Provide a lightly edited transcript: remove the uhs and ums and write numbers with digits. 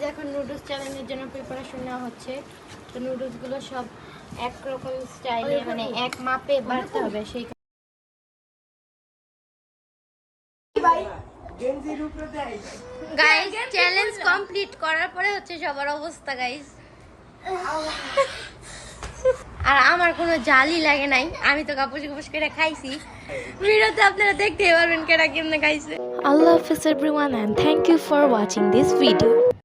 এখন নুডলস চ্যালেঞ্জের জন্য প্রিপারেশন নেওয়া হচ্ছে। তো নুডলস গুলো সব একরকম স্টাইলে মানে এক মাপে বাড়তে হবে। সেই গাইস চ্যালেঞ্জ কমপ্লিট করার পরে হচ্ছে সবার অবস্থা গাইস। আর আমার কোনো জালই লাগে নাই, আমি তো কাপুস কুপুস করে খাইছি। ভিডিওতে আপনারা দেখতে পারবেন কেডা কেমনে খাইছে। Allah Hafiz everyone and thank you for watching this video.